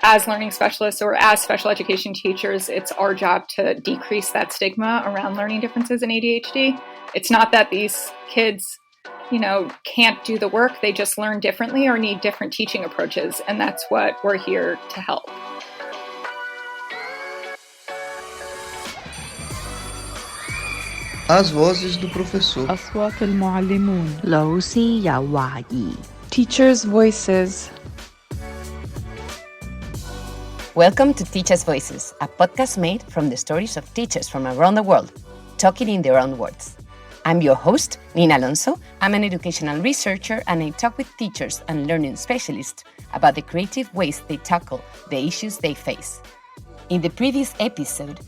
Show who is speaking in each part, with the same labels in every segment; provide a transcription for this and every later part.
Speaker 1: as learning specialists or as special education teachers, it's our job to decrease that stigma around learning differences in ADHD. It's not that these kids, can't do the work. They just learn differently or need different teaching approaches. And that's what we're here to help.
Speaker 2: As vozes do professor.
Speaker 3: أصوات المعلمون.
Speaker 4: 老師有話兒.
Speaker 5: Teachers' voices.
Speaker 6: Welcome to Teachers' Voices, a podcast made from the stories of teachers from around the world, talking in their own words. I'm your host, Nina Alonso. I'm an educational researcher and I talk with teachers and learning specialists about the creative ways they tackle the issues they face. In the previous episode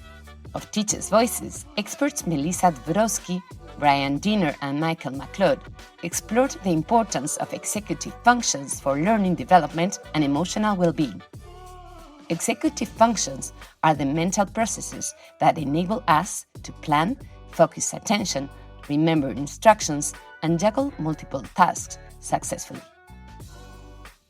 Speaker 6: of Teachers' Voices, experts Melissa Dvorowski, Brian Diener, and Michael McLeod explored the importance of executive functions for learning development and emotional well-being. Executive functions are the mental processes that enable us to plan, focus attention, remember instructions, and juggle multiple tasks successfully.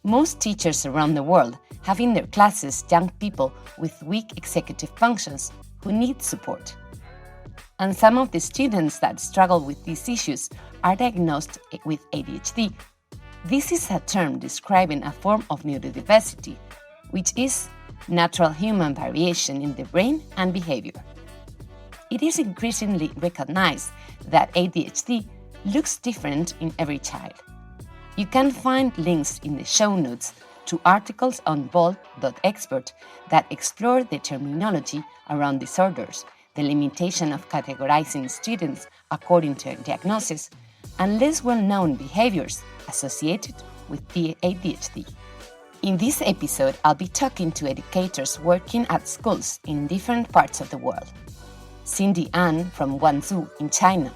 Speaker 6: Most teachers around the world have in their classes young people with weak executive functions who need support. And some of the students that struggle with these issues are diagnosed with ADHD. This is a term describing a form of neurodiversity, which is natural human variation in the brain and behavior. It is increasingly recognized that ADHD looks different in every child. You can find links in the show notes to articles on bold.expert that explore the terminology around disorders, the limitation of categorizing students according to diagnosis, and less well-known behaviors associated with ADHD. In this episode, I'll be talking to educators working at schools in different parts of the world. Cindy Ann from Guangzhou in China,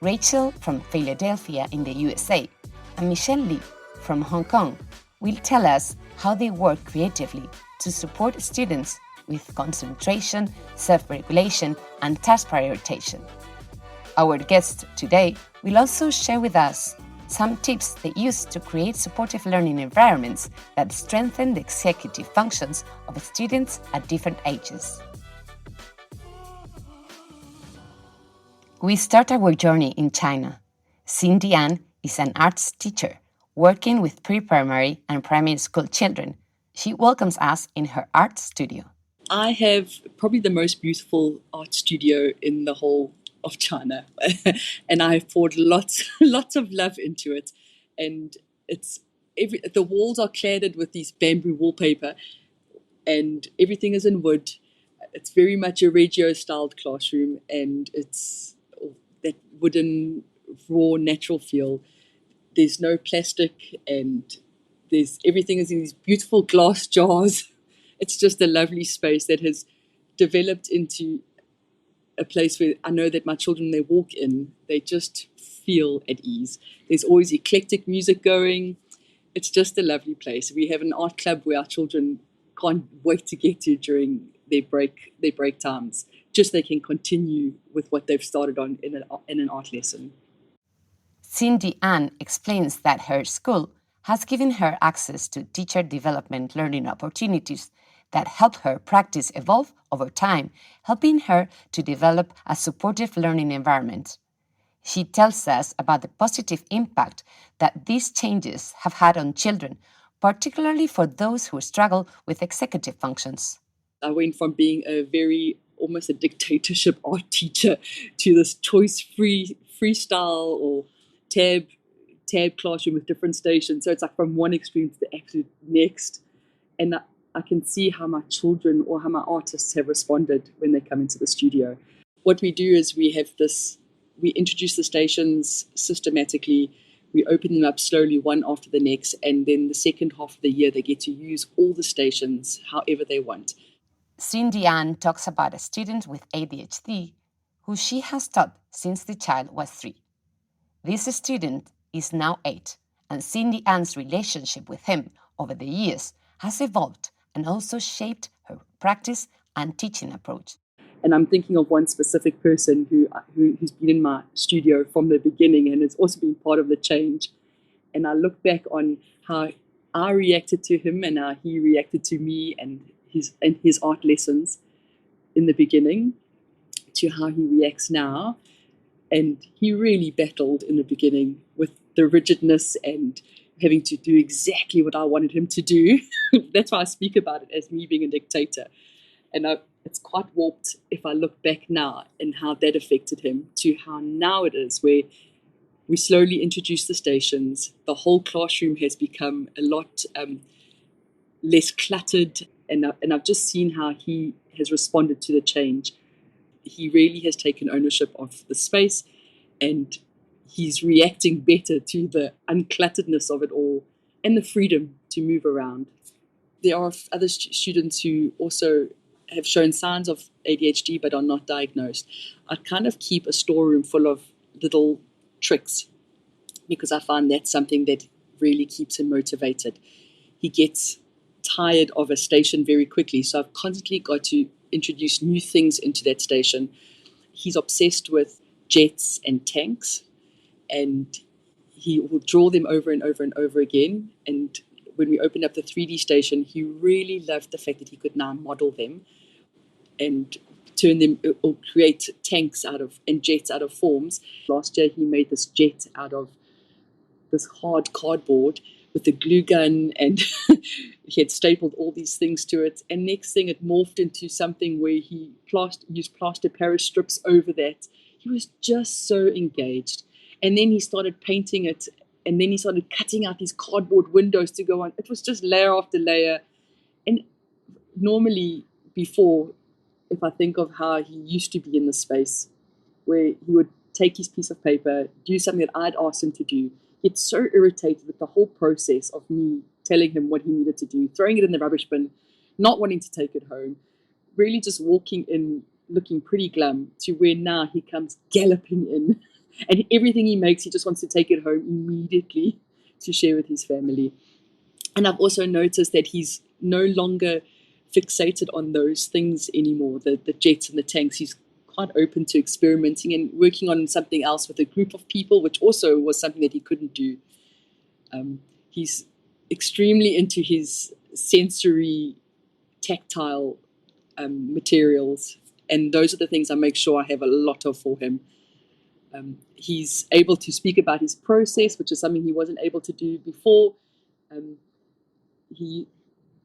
Speaker 6: Rachel from Philadelphia in the USA, and Michelle Lee from Hong Kong will tell us how they work creatively to support students with concentration, self-regulation, and task prioritization. Our guest today will also share with us some tips they use to create supportive learning environments that strengthen the executive functions of students at different ages. We start our journey in China. Cindy Ann is an arts teacher working with pre-primary and primary school children. She welcomes us in her art studio.
Speaker 7: I have probably the most beautiful art studio in the whole of China, and I have poured lots of love into it. And the walls are cladded with these bamboo wallpaper, and everything is in wood. It's very much a Reggio-styled classroom, and it's that wooden, raw, natural feel. There's no plastic, and everything is in these beautiful glass jars. It's just a lovely space that has developed into a place where I know that my children, they walk in, they just feel at ease. There's always eclectic music going. It's just a lovely place. We have an art club where our children can't wait to get to during their break times. Just they can continue with what they've started on in an art lesson.
Speaker 6: Cindy Ann explains that her school has given her access to teacher development learning opportunities that help her practice evolve over time, helping her to develop a supportive learning environment. She tells us about the positive impact that these changes have had on children, particularly for those who struggle with executive functions.
Speaker 7: I went from being almost a dictatorship art teacher to this choice-free freestyle or tab classroom with different stations. So it's like from one extreme to the absolute next. And I can see how my children or how my artists have responded when they come into the studio. What we do is we introduce the stations systematically. We open them up slowly, one after the next, and then the second half of the year, they get to use all the stations however they want.
Speaker 6: Cindy Ann talks about a student with ADHD who she has taught since the child was 3. This student is now 8, and Cindy Ann's relationship with him over the years has evolved and also shaped her practice and teaching approach.
Speaker 7: And I'm thinking of one specific person who's been in my studio from the beginning and has also been part of the change. And I look back on how I reacted to him and how he reacted to me and his art lessons in the beginning to how he reacts now. And he really battled in the beginning with the rigidness and having to do exactly what I wanted him to do. That's why I speak about it as me being a dictator. And it's quite warped if I look back now and how that affected him to how now it is, where we slowly introduce the stations. The whole classroom has become a lot less cluttered. And I've just seen how he has responded to the change. He really has taken ownership of the space, and he's reacting better to the unclutteredness of it all and the freedom to move around. There are other students who also have shown signs of ADHD but are not diagnosed. I kind of keep a storeroom full of little tricks because I find that's something that really keeps him motivated. He gets tired of a station very quickly, so I've constantly got to introduce new things into that station. He's obsessed with jets and tanks, and he will draw them over and over and over again. And when we opened up the 3D station, he really loved the fact that he could now model them and turn them or create tanks out of and jets out of forms. Last year, he made this jet out of this hard cardboard with a glue gun, and he had stapled all these things to it. And next thing, it morphed into something where he used plaster Paris strips over that. He was just so engaged. And then he started painting it, and then he started cutting out these cardboard windows to go on. It was just layer after layer. And normally before, if I think of how he used to be in the space, where he would take his piece of paper, do something that I'd asked him to do, get so irritated with the whole process of me telling him what he needed to do, throwing it in the rubbish bin, not wanting to take it home, really just walking in looking pretty glum, to where now he comes galloping in and everything he makes, he just wants to take it home immediately to share with his family. And I've also noticed that he's no longer fixated on those things anymore, the jets and the tanks. He's quite open to experimenting and working on something else with a group of people, which also was something that he couldn't do. He's extremely into his sensory, tactile materials, and those are the things I make sure I have a lot of for him. He's able to speak about his process, which is something he wasn't able to do before. And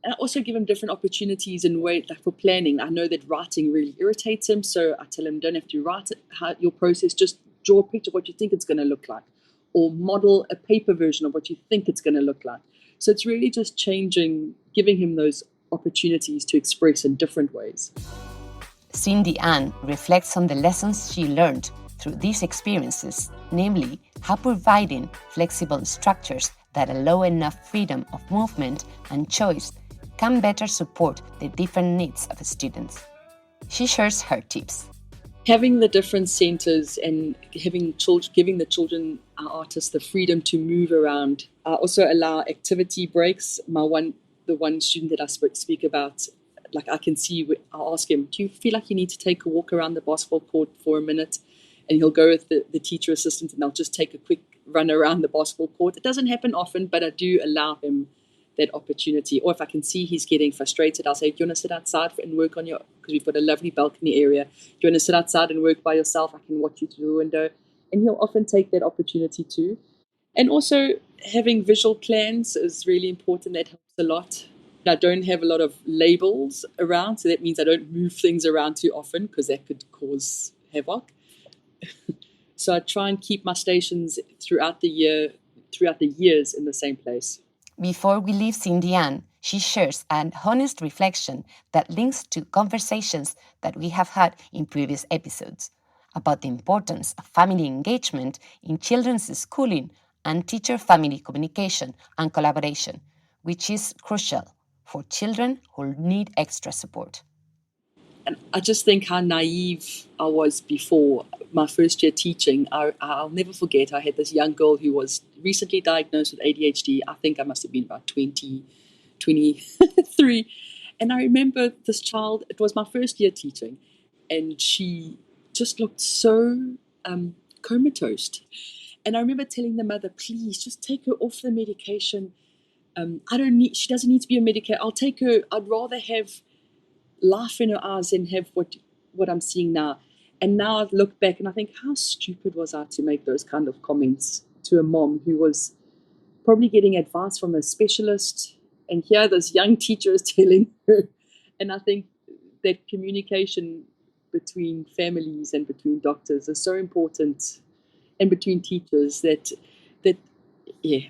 Speaker 7: I also give him different opportunities and way, like for planning. I know that writing really irritates him, so I tell him, don't have to write your process, just draw a picture of what you think it's going to look like, or model a paper version of what you think it's going to look like. So it's really just changing, giving him those opportunities to express in different ways.
Speaker 6: Cindy Ann reflects on the lessons she learned through these experiences, namely how providing flexible structures that allow enough freedom of movement and choice can better support the different needs of students. She shares her tips.
Speaker 7: Having the different centers and giving the children, our artists, the freedom to move around. I also allow activity breaks. The one student that I speak about, like I can see, I'll ask him, do you feel like you need to take a walk around the basketball court for a minute? And he'll go with the teacher assistant and they'll just take a quick run around the basketball court. It doesn't happen often, but I do allow him that opportunity. Or if I can see he's getting frustrated, I'll say, do you want to sit outside and work on because we've got a lovely balcony area. Do you want to sit outside and work by yourself? I can watch you through the window. And he'll often take that opportunity too. And also having visual plans is really important. That helps a lot. I don't have a lot of labels around, so that means I don't move things around too often because that could cause havoc. So I try and keep my stations throughout the years in the same place.
Speaker 6: Before we leave Cindy Ann, she shares an honest reflection that links to conversations that we have had in previous episodes about the importance of family engagement in children's schooling and teacher-family communication and collaboration, which is crucial for children who need extra support.
Speaker 7: And I just think how naive I was before my first year teaching. I'll never forget, I had this young girl who was recently diagnosed with ADHD. I think I must have been about 20, 23. And I remember this child, it was my first year teaching, and she just looked so comatose. And I remember telling the mother, please just take her off the medication. she doesn't need to be on Medicare. I'll take her. I'd rather have life in her eyes than have what I'm seeing now. And now I look back and I think, how stupid was I to make those kind of comments to a mom who was probably getting advice from a specialist, and here this young teacher is telling her. And I think that communication between families and between doctors is so important, and between teachers, that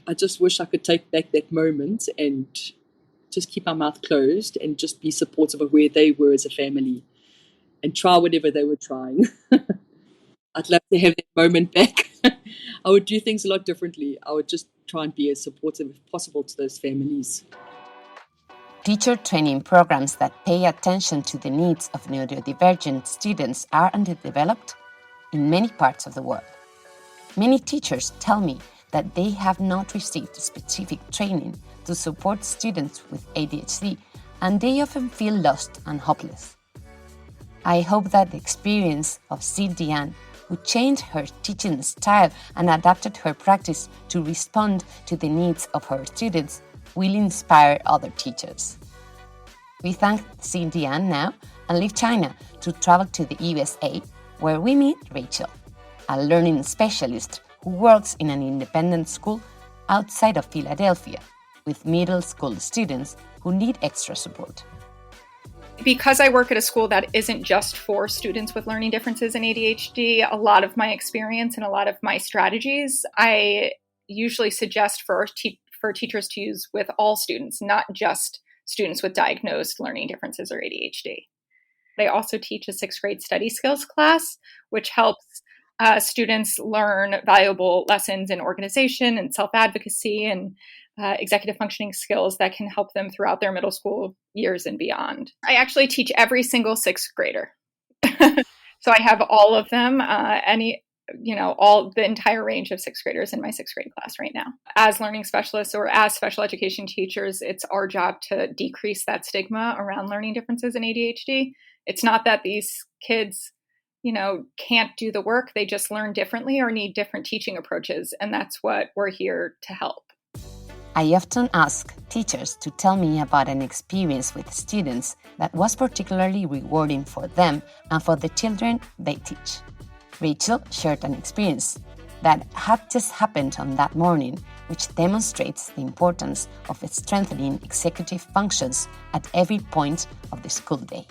Speaker 7: I just wish I could take back that moment and just keep my mouth closed and just be supportive of where they were as a family and try whatever they were trying. I'd love to have that moment back. I would do things a lot differently. I would just try and be as supportive as possible to those families.
Speaker 6: Teacher training programs that pay attention to the needs of neurodivergent students are underdeveloped in many parts of the world. Many teachers tell me that they have not received specific training to support students with ADHD, and they often feel lost and hopeless. I hope that the experience of Cindy Ann, who changed her teaching style and adapted her practice to respond to the needs of her students, will inspire other teachers. We thank Cindy Ann now and leave China to travel to the USA, where we meet Rachel, a learning specialist who works in an independent school outside of Philadelphia with middle school students who need extra support.
Speaker 1: Because I work at a school that isn't just for students with learning differences and ADHD, a lot of my experience and a lot of my strategies, I usually suggest for teachers to use with all students, not just students with diagnosed learning differences or ADHD. I also teach a 6th grade study skills class, which helps students learn valuable lessons in organization and self-advocacy and executive functioning skills that can help them throughout their middle school years and beyond. I actually teach every single 6th grader. So I have all of them, all the entire range of 6th graders in my 6th grade class right now. As learning specialists or as special education teachers, it's our job to decrease that stigma around learning differences in ADHD. It's not that these kids, can't do the work. They just learn differently or need different teaching approaches. And that's what we're here to help.
Speaker 6: I often ask teachers to tell me about an experience with students that was particularly rewarding for them and for the children they teach. Rachel shared an experience that had just happened on that morning, which demonstrates the importance of strengthening executive functions at every point of the school day.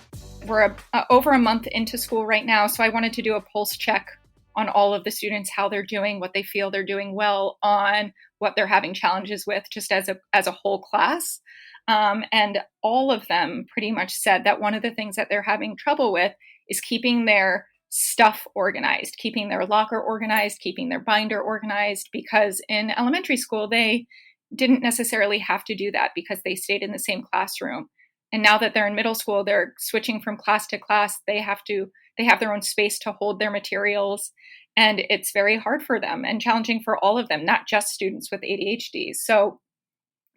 Speaker 1: We're over a month into school right now, so I wanted to do a pulse check on all of the students, how they're doing, what they feel they're doing well on, what they're having challenges with, just as a whole class. And all of them pretty much said that one of the things that they're having trouble with is keeping their stuff organized, keeping their locker organized, keeping their binder organized, because in elementary school, they didn't necessarily have to do that because they stayed in the same classroom. And now that they're in middle school, they're switching from class to class. They have their own space to hold their materials. And it's very hard for them and challenging for all of them, not just students with ADHD. So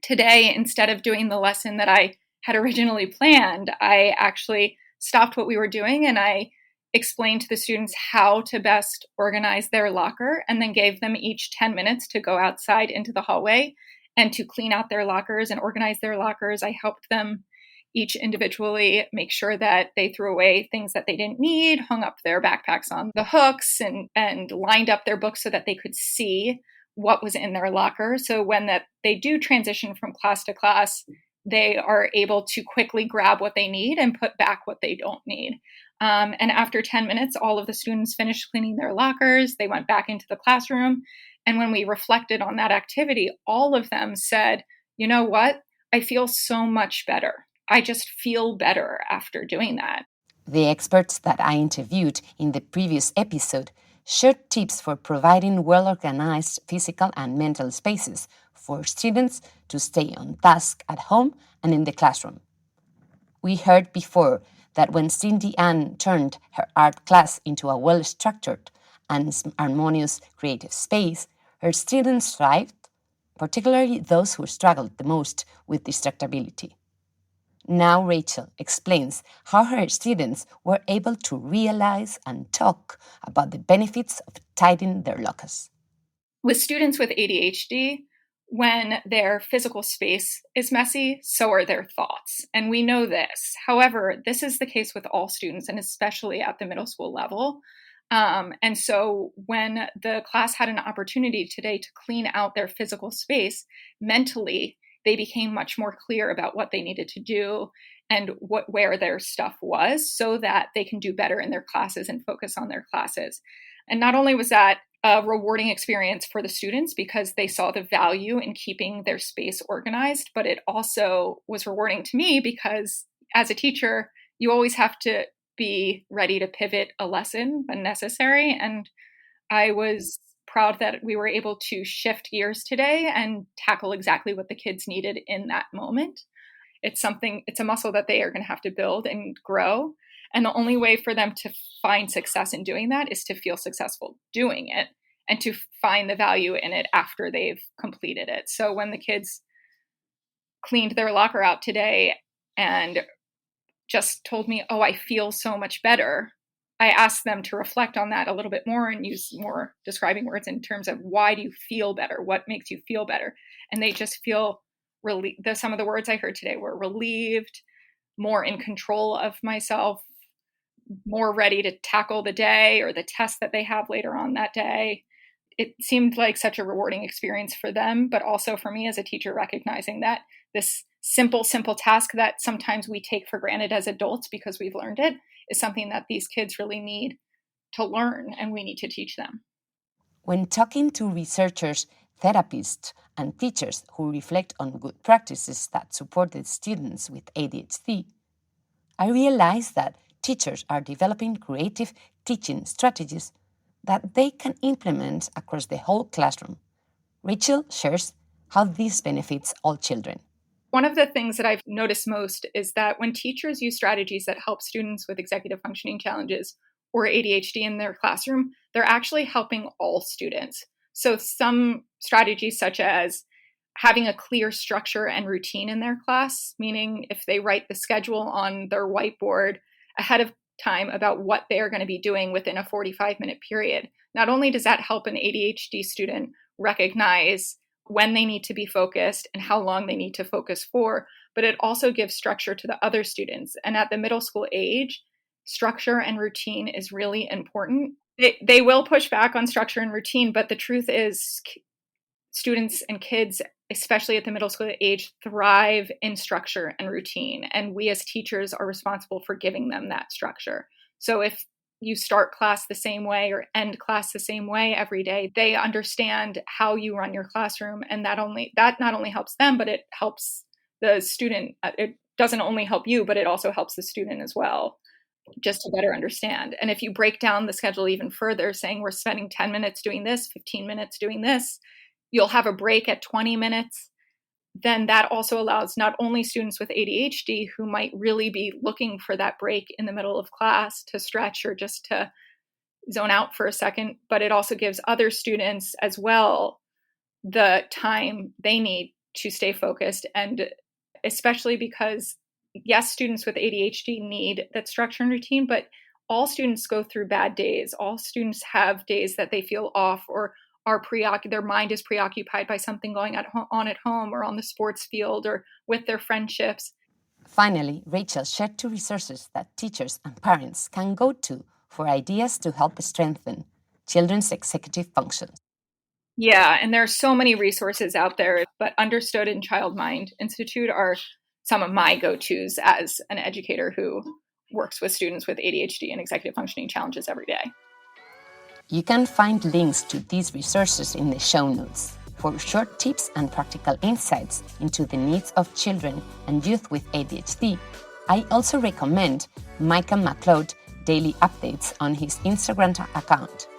Speaker 1: today, instead of doing the lesson that I had originally planned, I actually stopped what we were doing and I explained to the students how to best organize their locker, and then gave them each 10 minutes to go outside into the hallway and to clean out their lockers and organize their lockers. I helped them each individually make sure that they threw away things that they didn't need, hung up their backpacks on the hooks, and lined up their books so that they could see what was in their locker. So when they do transition from class to class, they are able to quickly grab what they need and put back what they don't need. And after 10 minutes, all of the students finished cleaning their lockers. They went back into the classroom. And when we reflected on that activity, all of them said, you know what? I feel so much better. I just feel better after doing that.
Speaker 6: The experts that I interviewed in the previous episode shared tips for providing well-organized physical and mental spaces for students to stay on task at home and in the classroom. We heard before that when Cindy Ann turned her art class into a well-structured and harmonious creative space, her students thrived, particularly those who struggled the most with distractibility. Now Rachel explains how her students were able to realize and talk about the benefits of tidying their lockers.
Speaker 1: With students with ADHD, when their physical space is messy, so are their thoughts. And we know this. However, this is the case with all students, and especially at the middle school level. And so when the class had an opportunity today to clean out their physical space, mentally, they became much more clear about what they needed to do and where their stuff was so that they can do better in their classes and focus on their classes. And not only was that a rewarding experience for the students because they saw the value in keeping their space organized, but it also was rewarding to me because as a teacher, you always have to be ready to pivot a lesson when necessary. And I was proud that we were able to shift gears today and tackle exactly what the kids needed in that moment. It's a muscle that they are going to have to build and grow. And the only way for them to find success in doing that is to feel successful doing it and to find the value in it after they've completed it. So when the kids cleaned their locker out today and just told me, oh, I feel so much better, I asked them to reflect on that a little bit more and use more describing words in terms of why do you feel better? What makes you feel better? And they just feel some of the words I heard today were relieved, more in control of myself, more ready to tackle the day or the test that they have later on that day. It seemed like such a rewarding experience for them, but also for me as a teacher, recognizing that this simple task that sometimes we take for granted as adults because we've learned it is something that these kids really need to learn and we need to teach them.
Speaker 6: When talking to researchers, therapists, and teachers who reflect on good practices that supported students with ADHD, I realized that teachers are developing creative teaching strategies that they can implement across the whole classroom. Rachel shares how this benefits all children.
Speaker 1: One of the things that I've noticed most is that when teachers use strategies that help students with executive functioning challenges or ADHD in their classroom, they're actually helping all students. So some strategies such as having a clear structure and routine in their class, meaning if they write the schedule on their whiteboard ahead of time about what they are going to be doing within a 45-minute period, not only does that help an ADHD student recognize when they need to be focused and how long they need to focus for, but it also gives structure to the other students. And at the middle school age, structure and routine is really important. They will push back on structure and routine, but the truth is students and kids, especially at the middle school age, thrive in structure and routine. And we as teachers are responsible for giving them that structure. So if you start class the same way or end class the same way every day, they understand how you run your classroom. And that not only helps them, but it helps the student. It doesn't only help you, but it also helps the student as well, just to better understand. And if you break down the schedule even further, saying we're spending 10 minutes doing this, 15 minutes doing this, you'll have a break at 20 minutes, then that also allows not only students with ADHD who might really be looking for that break in the middle of class to stretch or just to zone out for a second, but it also gives other students as well the time they need to stay focused. And especially because, yes, students with ADHD need that structure and routine, but all students go through bad days. All students have days that they feel off or their mind is preoccupied by something going on at home or on the sports field or with their friendships.
Speaker 6: Finally, Rachel shared 2 resources that teachers and parents can go to for ideas to help strengthen children's executive functions.
Speaker 1: Yeah, and there are so many resources out there, but Understood and Child Mind Institute are some of my go-tos as an educator who works with students with ADHD and executive functioning challenges every day.
Speaker 6: You can find links to these resources in the show notes for short tips and practical insights into the needs of children and youth with ADHD. I also recommend Michael McLeod daily updates on his Instagram account,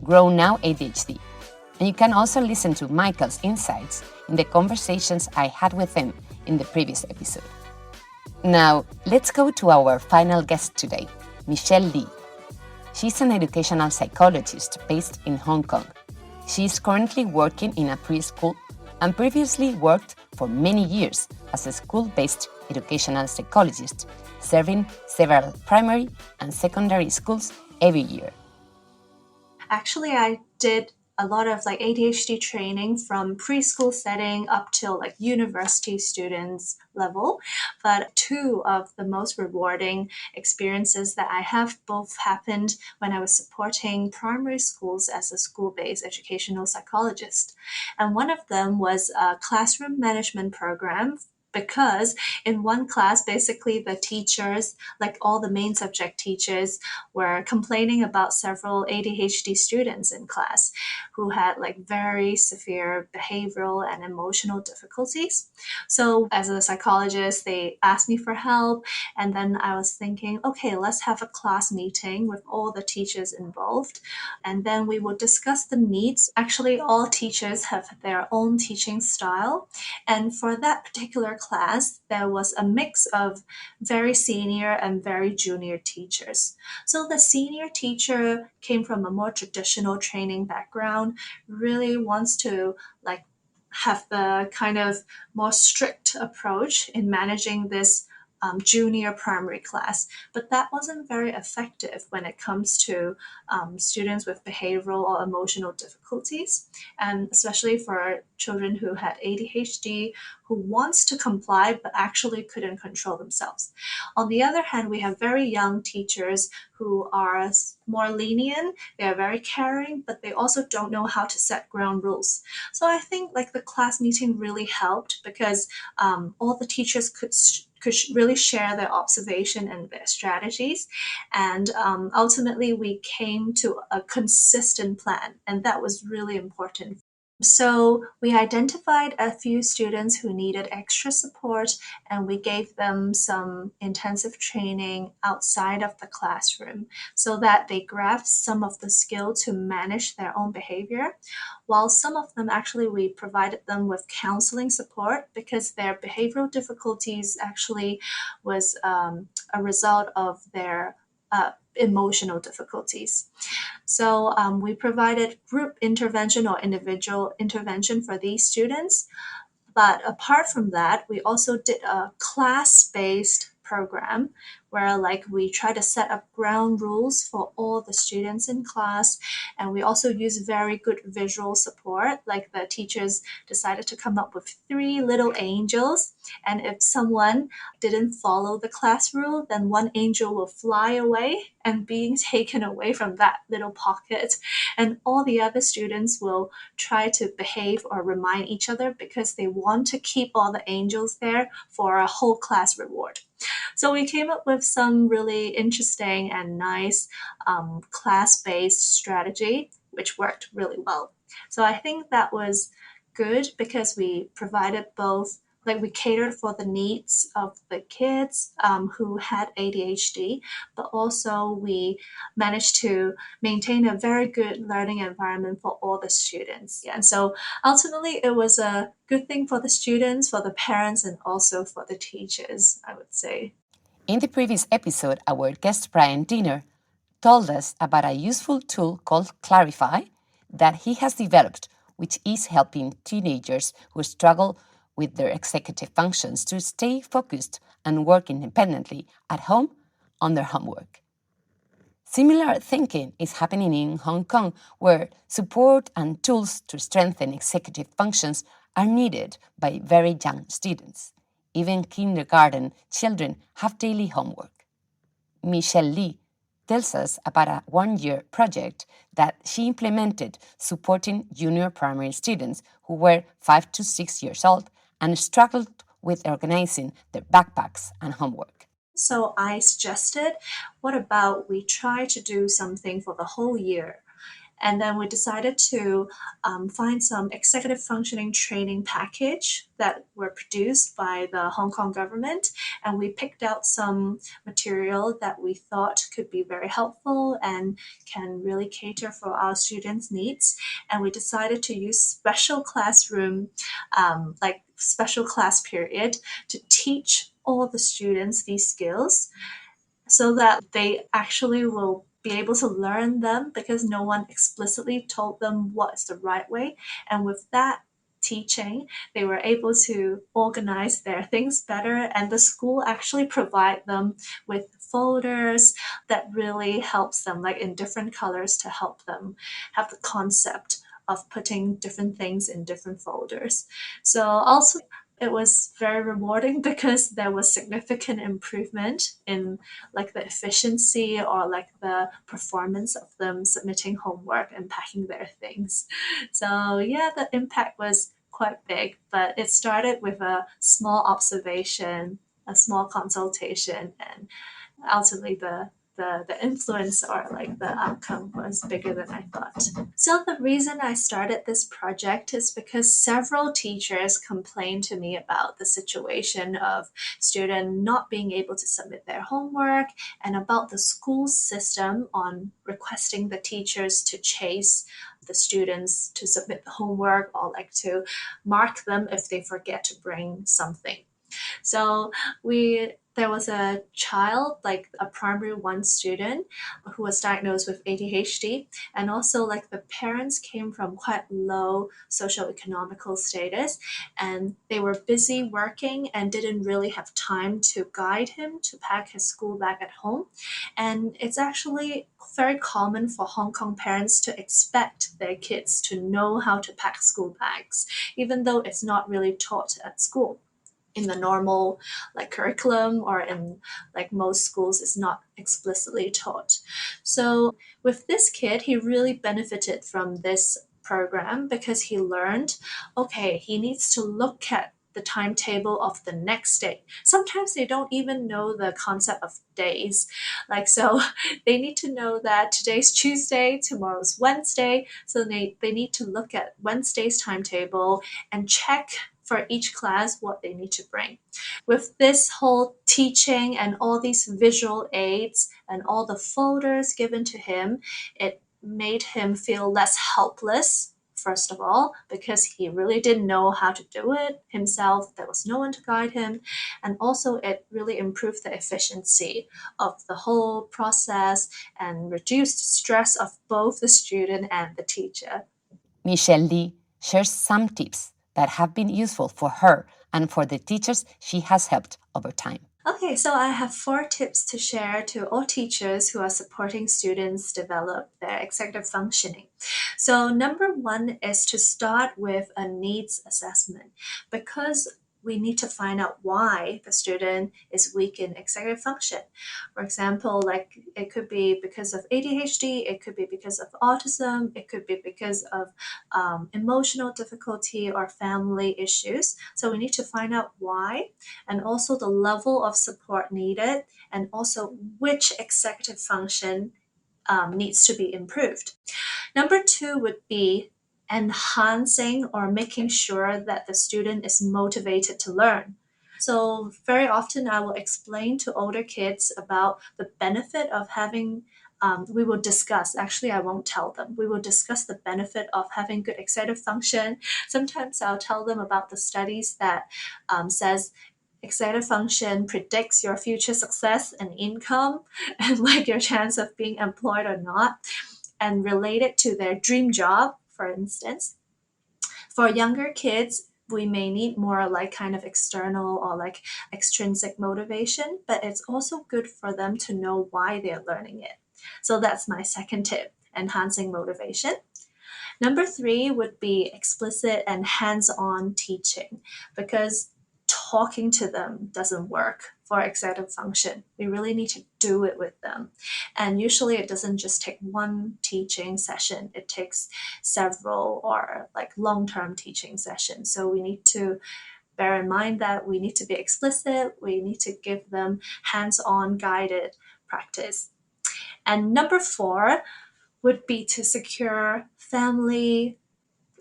Speaker 6: Grow Now ADHD. And you can also listen to Michael's insights in the conversations I had with him in the previous episode. Now, let's go to our final guest today, Michelle Lee. She's an educational psychologist based in Hong Kong. She is currently working in a preschool and previously worked for many years as a school-based educational psychologist, serving several primary and secondary schools every year.
Speaker 2: Actually, I did a lot of like ADHD training from preschool setting up till like university students level. But two of the most rewarding experiences that I have both happened when I was supporting primary schools as a school-based educational psychologist. And one of them was a classroom management program because in one class, basically the teachers, like all the main subject teachers, were complaining about several ADHD students in class who had like very severe behavioral and emotional difficulties. So as a psychologist, they asked me for help. And then I was thinking, okay, let's have a class meeting with all the teachers involved. And then we will discuss the needs. Actually, all teachers have their own teaching style. And for that particular class, there was a mix of very senior and very junior teachers. So the senior teacher came from a more traditional training background, really wants to like have the kind of more strict approach in managing this junior primary class. But that wasn't very effective when it comes to students with behavioral or emotional difficulties, and especially for children who had ADHD, who wants to comply but actually couldn't control themselves. On the other hand, we have very young teachers who are more lenient, they are very caring, but they also don't know how to set ground rules. So I think like the class meeting really helped because all the teachers could really share their observation and their strategies. And ultimately, we came to a consistent plan, and that was really important. So we identified a few students who needed extra support, and we gave them some intensive training outside of the classroom so that they grasped some of the skill to manage their own behavior. While some of them actually we provided them with counseling support because their behavioral difficulties actually was a result of their emotional difficulties. So we provided group intervention or individual intervention for these students. But apart from that, we also did a class-based program where like we try to set up ground rules for all the students in class, and we also use very good visual support. Like the teachers decided to come up with 3 little angels, and if someone didn't follow the class rule, then one angel will fly away and being taken away from that little pocket, and all the other students will try to behave or remind each other because they want to keep all the angels there for a whole class reward. So we came up with some really interesting and nice class-based strategy, which worked really well. So I think that was good because we provided both, like we catered for the needs of the kids who had ADHD, but also we managed to maintain a very good learning environment for all the students. Yeah, and so ultimately it was a good thing for the students, for the parents, and also for the teachers, I would say.
Speaker 6: In the previous episode, our guest Brian Diener told us about a useful tool called Clarify that he has developed, which is helping teenagers who struggle with their executive functions to stay focused and work independently at home on their homework. Similar thinking is happening in Hong Kong, where support and tools to strengthen executive functions are needed by very young students. Even kindergarten children have daily homework. Michelle Lee tells us about a one-year project that she implemented supporting junior primary students who were 5 to 6 years old and struggled with organizing their backpacks and homework.
Speaker 2: So I suggested, what about we try to do something for the whole year? And then we decided to find some executive functioning training package that were produced by the Hong Kong government. And we picked out some material that we thought could be very helpful and can really cater for our students' needs. And we decided to use special classroom, like special class period, to teach all the students these skills so that they actually will be able to learn them because no one explicitly told them what is the right way. And with that teaching, they were able to organize their things better, and the school actually provide them with folders that really helps them, like in different colors, to help them have the concept of putting different things in different folders. So also it was very rewarding because there was significant improvement in like the efficiency or like the performance of them submitting homework and packing their things. So yeah, the impact was quite big, but it started with a small observation, a small consultation, and ultimately the influence or like the outcome was bigger than I thought. So the reason I started this project is because several teachers complained to me about the situation of students not being able to submit their homework and about the school system on requesting the teachers to chase the students to submit the homework or like to mark them if they forget to bring something. So there was a child, like a primary one student, who was diagnosed with ADHD, and also like the parents came from quite low socioeconomical status, and they were busy working and didn't really have time to guide him to pack his school bag at home. And it's actually very common for Hong Kong parents to expect their kids to know how to pack school bags, even though it's not really taught at school in the normal like curriculum, or in like most schools is not explicitly taught. So with this kid, he really benefited from this program because he learned, okay, he needs to look at the timetable of the next day. Sometimes they don't even know the concept of days. Like, so they need to know that today's Tuesday, tomorrow's Wednesday. So they need to look at Wednesday's timetable and check for each class what they need to bring. With this whole teaching and all these visual aids and all the folders given to him, it made him feel less helpless, first of all, because he really didn't know how to do it himself. There was no one to guide him. And also it really improved the efficiency of the whole process and reduced stress of both the student and the teacher.
Speaker 6: Michelle Lee shares some tips that have been useful for her and for the teachers she has helped over time.
Speaker 2: Okay, so I have 4 tips to share to all teachers who are supporting students develop their executive functioning. So number 1 is to start with a needs assessment, because we need to find out why the student is weak in executive function. For example, like it could be because of ADHD, it could be because of autism, it could be because of emotional difficulty or family issues. So we need to find out why, and also the level of support needed, and also which executive function needs to be improved. Number 2 would be enhancing or making sure that the student is motivated to learn. So very often I will explain to older kids about the benefit of having we will discuss, actually I won't tell them, we will discuss the benefit of having good executive function. Sometimes I'll tell them about the studies that says executive function predicts your future success and income and like your chance of being employed or not, and relate it to their dream job, for instance. For younger kids, we may need more like kind of external or like extrinsic motivation, but it's also good for them to know why they're learning it. So that's my second tip, enhancing motivation. Number 3 would be explicit and hands-on teaching, because talking to them doesn't work for executive function. We really need to do it with them. And usually it doesn't just take one teaching session, it takes several or like long-term teaching sessions. So we need to bear in mind that we need to be explicit, we need to give them hands-on guided practice. And number 4 would be to secure family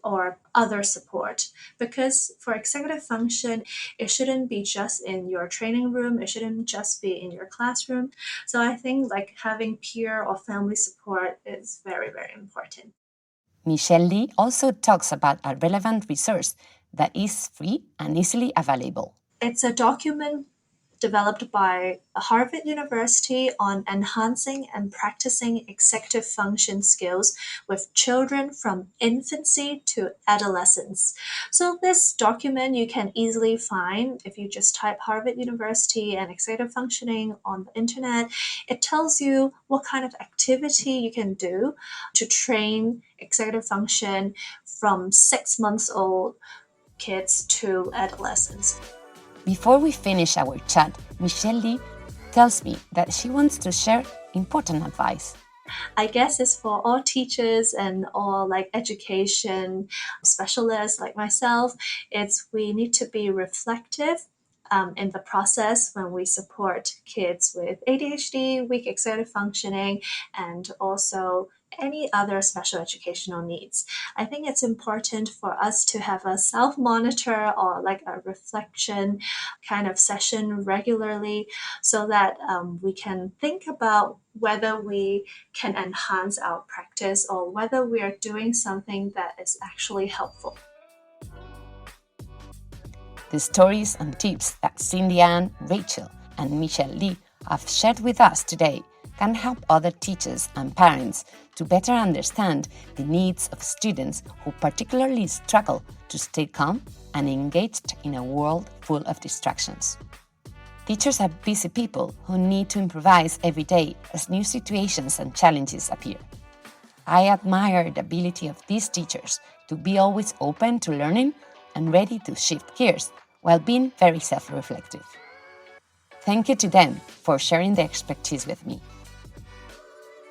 Speaker 2: or other support, because for executive function, it shouldn't be just in your training room, it shouldn't just be in your classroom. So I think like having peer or family support is very, very important.
Speaker 6: Michelle Lee also talks about a relevant resource that is free and easily available.
Speaker 2: It's a document developed by Harvard University on enhancing and practicing executive function skills with children from infancy to adolescence. So this document you can easily find if you just type Harvard University and executive functioning on the internet. It tells you what kind of activity you can do to train executive function from 6 months old kids to adolescents.
Speaker 6: Before we finish our chat, Michelle Lee tells me that she wants to share important advice.
Speaker 2: I guess it's for all teachers and all education specialists like myself. We need to be reflective in the process when we support kids with ADHD, weak executive functioning, and also any other special educational needs. I think it's important for us to have a self-monitor or a reflection kind of session regularly so that we can think about whether we can enhance our practice or whether we are doing something that is actually helpful.
Speaker 6: The stories and tips that Cindy Ann, Rachel, and Michelle Lee have shared with us today can help other teachers and parents to better understand the needs of students who particularly struggle to stay calm and engaged in a world full of distractions. Teachers are busy people who need to improvise every day as new situations and challenges appear. I admire the ability of these teachers to be always open to learning and ready to shift gears while being very self-reflective. Thank you to them for sharing their expertise with me.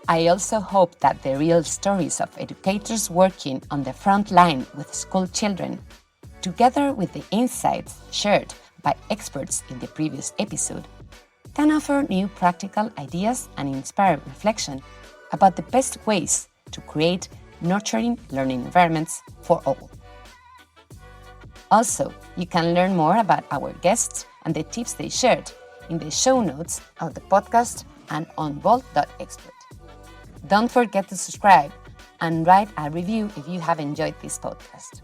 Speaker 6: I also hope that the real stories of educators working on the front line with school children, together with the insights shared by experts in the previous episode, can offer new practical ideas and inspire reflection about the best ways to create nurturing learning environments for all. Also, you can learn more about our guests and the tips they shared in the show notes of the podcast and on Volt.expert. Don't forget to subscribe and write a review if you have enjoyed this podcast.